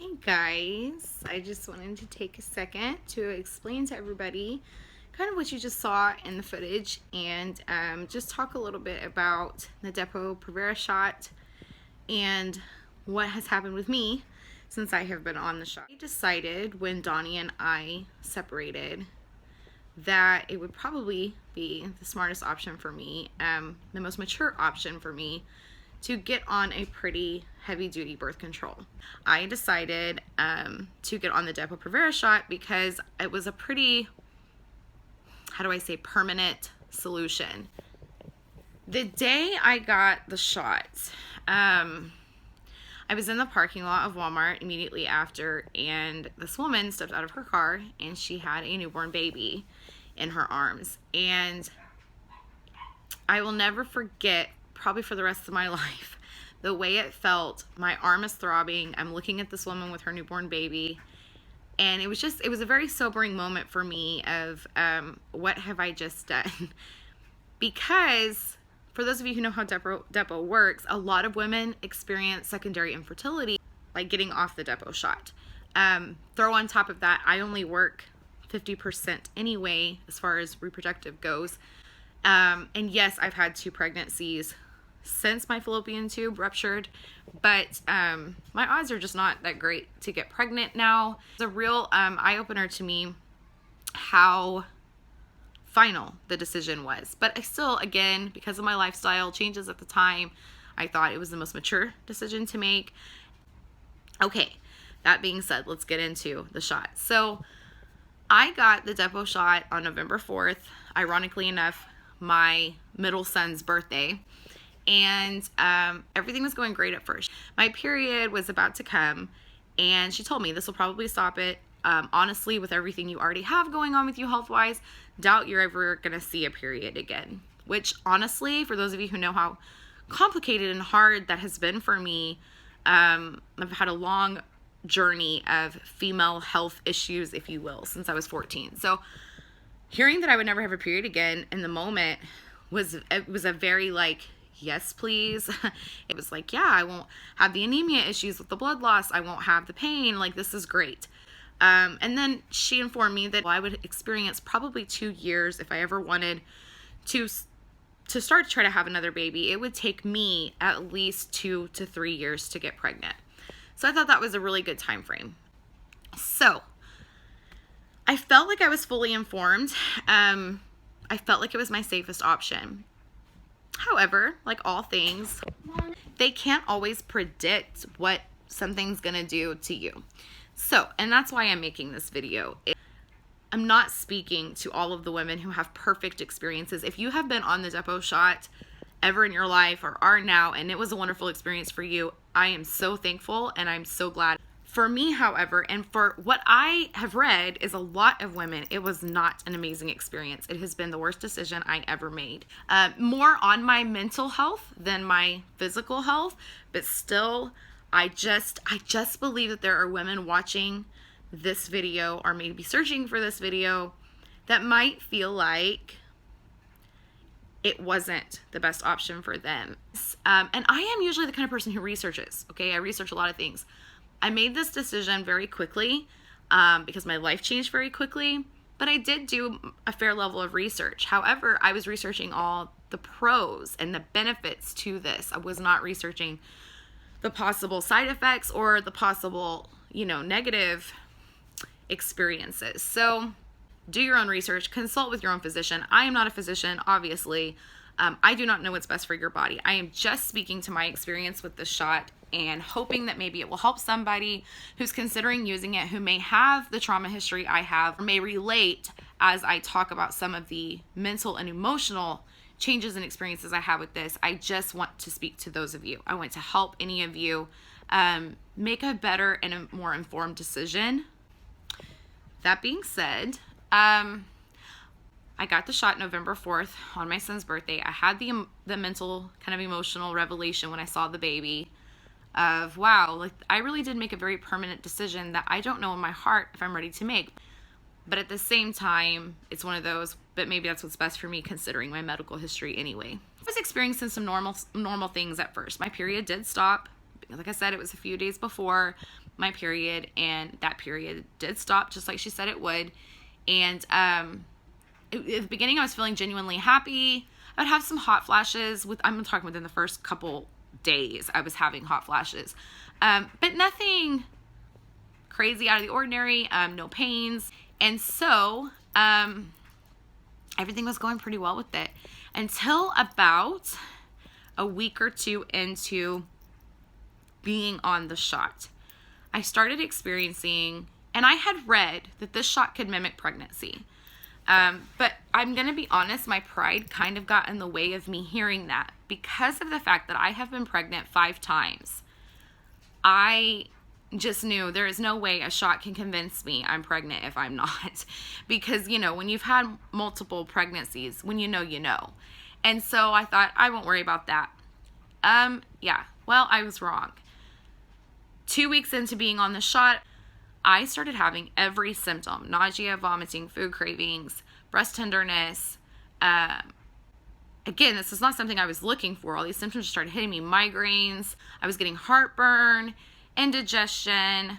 Hey guys, I just wanted to take a second to explain to everybody kind of what you just saw in the footage and just talk a little bit about the Depo-Shot and what has happened with me since I have been on the shot. I decided when Donnie and I separated that it would probably be the smartest option for me, the most mature option for me, to get on a pretty heavy-duty birth control. I decided to get on the Depo-Shot because it was a pretty, how do I say, permanent solution. The day I got the shot, I was in the parking lot of Walmart immediately after, and this woman stepped out of her car and she had a newborn baby in her arms. And I will never forget, probably for the rest of my life, the way it felt. My arm is throbbing. I'm looking at this woman with her newborn baby. And it was a very sobering moment for me of what have I just done? Because for those of you who know how Depo works, a lot of women experience secondary infertility, like getting off the Depo-Shot. Throw on top of that, I only work 50% anyway as far as reproductive goes. And yes, I've had 2 pregnancies since my fallopian tube ruptured, but my odds are just not that great to get pregnant now. It's a real eye-opener to me how final the decision was. But I still, again, because of my lifestyle changes at the time, I thought it was the most mature decision to make. Okay, that being said, let's get into the shot. So I got the Depo-Shot on November 4th, ironically enough, my middle son's birthday. And everything was going great at first. My period was about to come, and she told me this will probably stop it. Honestly, with everything you already have going on with you health-wise, doubt you're ever going to see a period again. Which, honestly, for those of you who know how complicated and hard that has been for me, I've had a long journey of female health issues, if you will, since I was 14. So hearing that I would never have a period again in the moment was a very like, yes, please. It was like, yeah, I won't have the anemia issues with the blood loss. I won't have the pain. Like, this is great. And then she informed me that I would experience probably 2 years if I ever wanted to start to try to have another baby. It would take me at least 2 to 3 years to get pregnant. So I thought that was a really good time frame. So I felt like I was fully informed. I felt like it was my safest option. However, like all things, they can't always predict what something's gonna do to you. So, and that's why I'm making this video. I'm not speaking to all of the women who have perfect experiences. If you have been on the Depo-Shot ever in your life or are now, and it was a wonderful experience for you, I am so thankful and I'm so glad. For me, however, and for what I have read is a lot of women, it was not an amazing experience. It has been the worst decision I ever made. More on my mental health than my physical health, but still, I just believe that there are women watching this video or maybe searching for this video that might feel like it wasn't the best option for them. And I am usually the kind of person who researches, okay? I research a lot of things. I made this decision very quickly because my life changed very quickly, but I did do a fair level of research. However, I was researching all the pros and the benefits to this. I was not researching the possible side effects or the possible, negative experiences. So do your own research, consult with your own physician. I am not a physician, obviously. I do not know what's best for your body. I am just speaking to my experience with the shot and hoping that maybe it will help somebody who's considering using it, who may have the trauma history I have, or may relate as I talk about some of the mental and emotional changes and experiences I have with this. I just want to speak to those of you. I want to help any of you make a better and a more informed decision. That being said, I got the shot November 4th on my son's birthday. I had the mental kind of emotional revelation when I saw the baby of, wow, like I really did make a very permanent decision that I don't know in my heart if I'm ready to make. But at the same time, it's one of those, but maybe that's what's best for me considering my medical history anyway. I was experiencing some normal things at first. My period did stop. Like I said, it was a few days before. my period, and that period did stop just like she said it would. And at the beginning, I was feeling genuinely happy. I would have some hot flashes. I'm talking within the first couple days, I was having hot flashes. But nothing crazy out of the ordinary, no pains. And so everything was going pretty well with it until about a week or two into being on the shot. I started experiencing, and I had read that this shot could mimic pregnancy. But I'm going to be honest, my pride kind of got in the way of me hearing that because of the fact that I have been pregnant 5 times. I just knew there is no way a shot can convince me I'm pregnant if I'm not. Because, you know, when you've had multiple pregnancies, when you know, you know. And so I thought, I won't worry about that. Yeah, well, I was wrong. 2 weeks into being on the shot, I started having every symptom: nausea, vomiting, food cravings, breast tenderness. Again, this is not something I was looking for. All these symptoms started hitting me: migraines. I was getting heartburn, indigestion,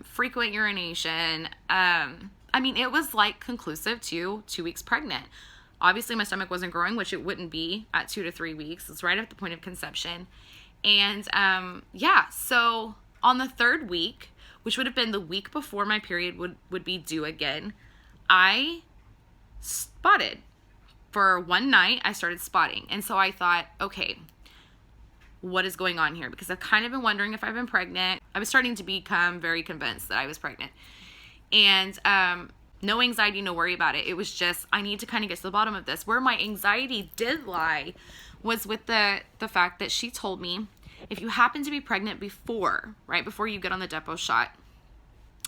frequent urination. I mean, it was like conclusive to 2 weeks pregnant. Obviously, my stomach wasn't growing, which it wouldn't be at 2 to 3 weeks. It's right at the point of conception. And yeah, so on the 3rd week, which would have been the week before my period would be due again, I spotted. For one night, I started spotting. And so I thought, okay, what is going on here? Because I've kind of been wondering if I've been pregnant. I was starting to become very convinced that I was pregnant. And no anxiety, no worry about it. It was just, I need to kind of get to the bottom of this. Where my anxiety did lie was with the fact that she told me, if you happen to be pregnant right before you get on the Depo-Shot,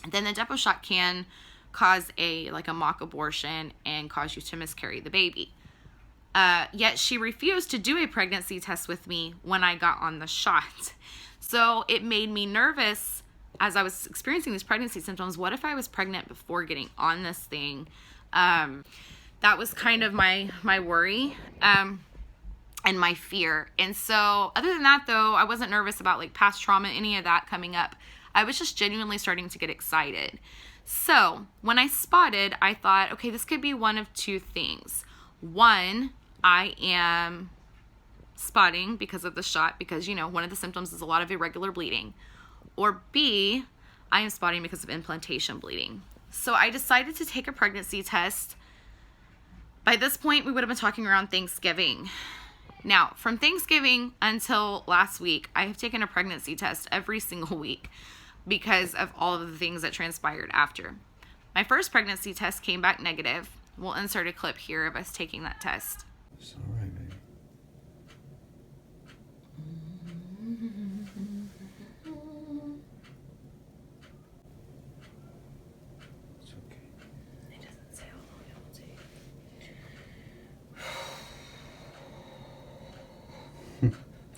then the Depo-Shot can cause a mock abortion and cause you to miscarry the baby. Yet she refused to do a pregnancy test with me when I got on the shot. So it made me nervous as I was experiencing these pregnancy symptoms. What if I was pregnant before getting on this thing? That was kind of my worry. And my fear. And so other than that, though, I wasn't nervous about past trauma, any of that coming up. I was just genuinely starting to get excited. So when I spotted, I thought, okay, this could be one of 2 things. One, I am spotting because of the shot, because, you know, one of the symptoms is a lot of irregular bleeding. Or B, I am spotting because of implantation bleeding. So I decided to take a pregnancy test. By this point, we would have been talking around Thanksgiving. Now, from Thanksgiving until last week, I have taken a pregnancy test every single week because of all of the things that transpired after. My first pregnancy test came back negative. We'll insert a clip here of us taking that test. It's all right, baby. It's okay. It doesn't say how long it will take.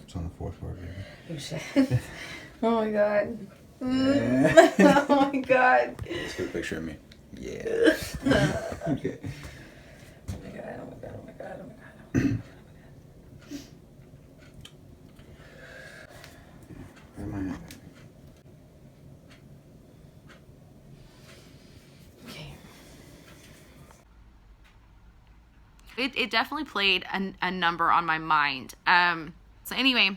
It's on the 4th floor, baby. You said. Oh my god. Yeah. Oh my god. Let's get a picture of me. Yeah. Okay. Oh my god, oh my god, oh my god, oh my god, oh my god. Where am I at, baby? Okay. It definitely played a number on my mind. So anyway,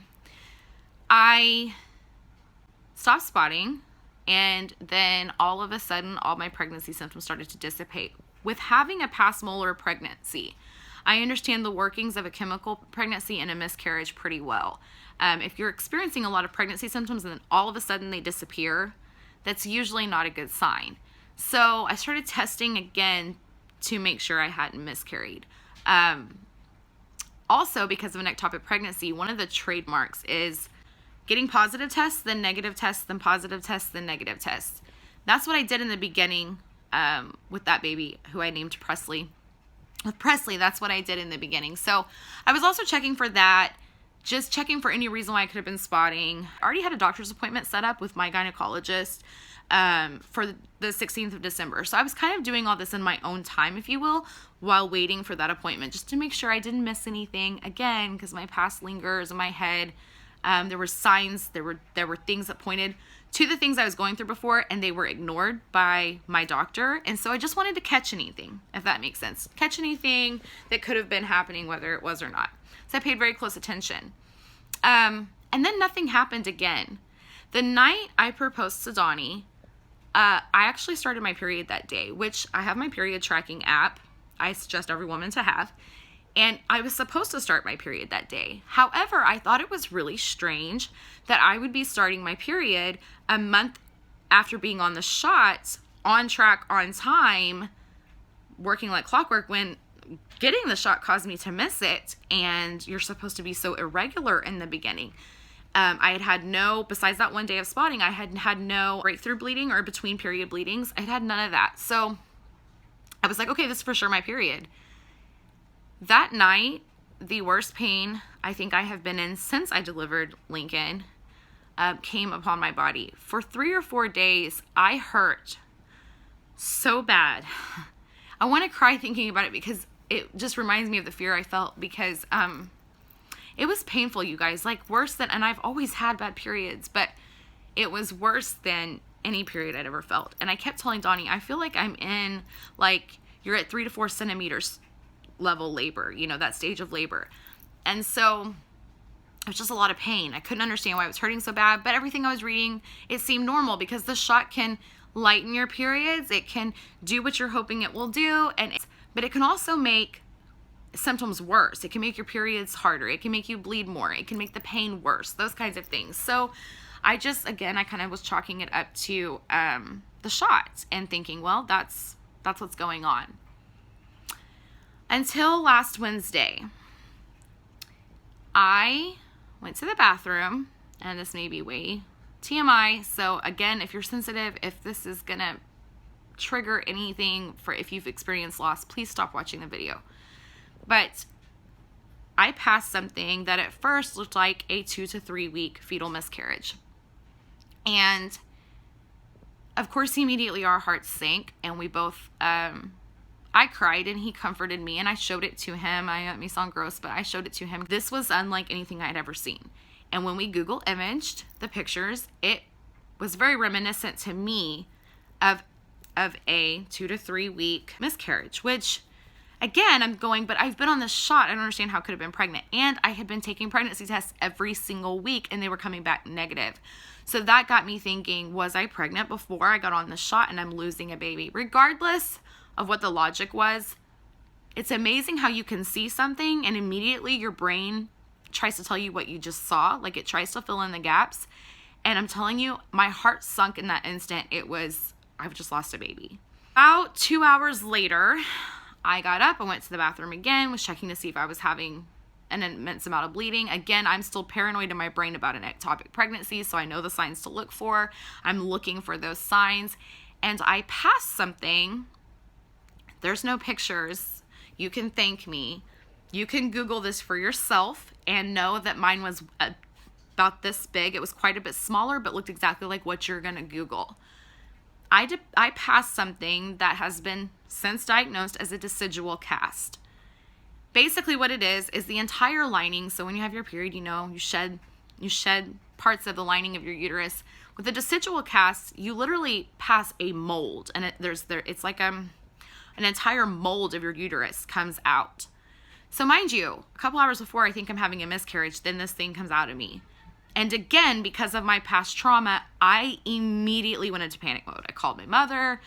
I stopped spotting, and then all of a sudden, all my pregnancy symptoms started to dissipate. With having a past molar pregnancy, I understand the workings of a chemical pregnancy and a miscarriage pretty well. If you're experiencing a lot of pregnancy symptoms and then all of a sudden they disappear, that's usually not a good sign. So I started testing again to make sure I hadn't miscarried. Also, because of an ectopic pregnancy, one of the trademarks is getting positive tests, then negative tests, then positive tests, then negative tests. That's what I did in the beginning with that baby who I named Presley. With Presley, that's what I did in the beginning. So I was also checking for that, just checking for any reason why I could have been spotting. I already had a doctor's appointment set up with my gynecologist for the 16th of December. So I was kind of doing all this in my own time, if you will, while waiting for that appointment, just to make sure I didn't miss anything. Again, because my past lingers in my head. There were signs, there were things that pointed to the things I was going through before, and they were ignored by my doctor. And so I just wanted to catch anything, if that makes sense. Catch anything that could have been happening, whether it was or not. So I paid very close attention. And then nothing happened again. The night I proposed to Donnie, I actually started my period that day, which I have my period tracking app. I suggest every woman to have. And I was supposed to start my period that day. However, I thought it was really strange that I would be starting my period a month after being on the shot, on track, on time, working like clockwork, when getting the shot caused me to miss it. And you're supposed to be so irregular in the beginning. I had no, besides that one day of spotting, I had no breakthrough bleeding or between period bleedings. I had none of that. So I was like, okay, this is for sure my period. That night, the worst pain I think I have been in since I delivered Lincoln came upon my body. For 3 or 4 days, I hurt so bad. I want to cry thinking about it because it just reminds me of the fear I felt, because it was painful, you guys. Like, worse than, and I've always had bad periods, but it was worse than any period I'd ever felt. And I kept telling Donnie, I feel like I'm in, like, you're at 3 to 4 centimeters level labor, you know, that stage of labor. And so it was just a lot of pain. I couldn't understand why it was hurting so bad, but everything I was reading, it seemed normal, because the shot can lighten your periods. It can do what you're hoping it will do, but it can also make symptoms worse. It can make your periods harder. It can make you bleed more. It can make the pain worse, those kinds of things. So I just, again, I kind of was chalking it up to the shot and thinking, well, that's what's going on. Until last Wednesday, I went to the bathroom, and this may be way TMI. So again, if you're sensitive, if this is gonna trigger anything for if you've experienced loss, please stop watching the video. But I passed something that at first looked like a 2 to 3 week fetal miscarriage. And of course, immediately our hearts sank, and we both, I cried, and he comforted me, and I showed it to him. It may sound gross, but I showed it to him. This was unlike anything I'd ever seen. And when we Google imaged the pictures, it was very reminiscent to me of a 2 to 3 week miscarriage, which, again, I'm going, but I've been on this shot. I don't understand how I could have been pregnant. And I had been taking pregnancy tests every single week, and they were coming back negative. So that got me thinking, was I pregnant before I got on the shot and I'm losing a baby? Regardless of what the logic was, it's amazing how you can see something and immediately your brain tries to tell you what you just saw. Like, it tries to fill in the gaps. And I'm telling you, my heart sunk in that instant. I've just lost a baby. About 2 hours later, I got up, I went to the bathroom again, was checking to see if I was having an immense amount of bleeding. Again, I'm still paranoid in my brain about an ectopic pregnancy, so I know the signs to look for. I'm looking for those signs. And I passed something. There's no pictures. You can thank me. You can Google this for yourself and know that mine was about this big. It was quite a bit smaller, but looked exactly like what you're going to Google. I passed something that has been since diagnosed as a decidual cast. Basically what it is the entire lining. So when you have your period, you know, you shed parts of the lining of your uterus. With a decidual cast, you literally pass a mold, and it's like an entire mold of your uterus comes out. So mind you, a couple hours before I think I'm having a miscarriage, then this thing comes out of me. And again, because of my past trauma, I immediately went into panic mode. I called my mother.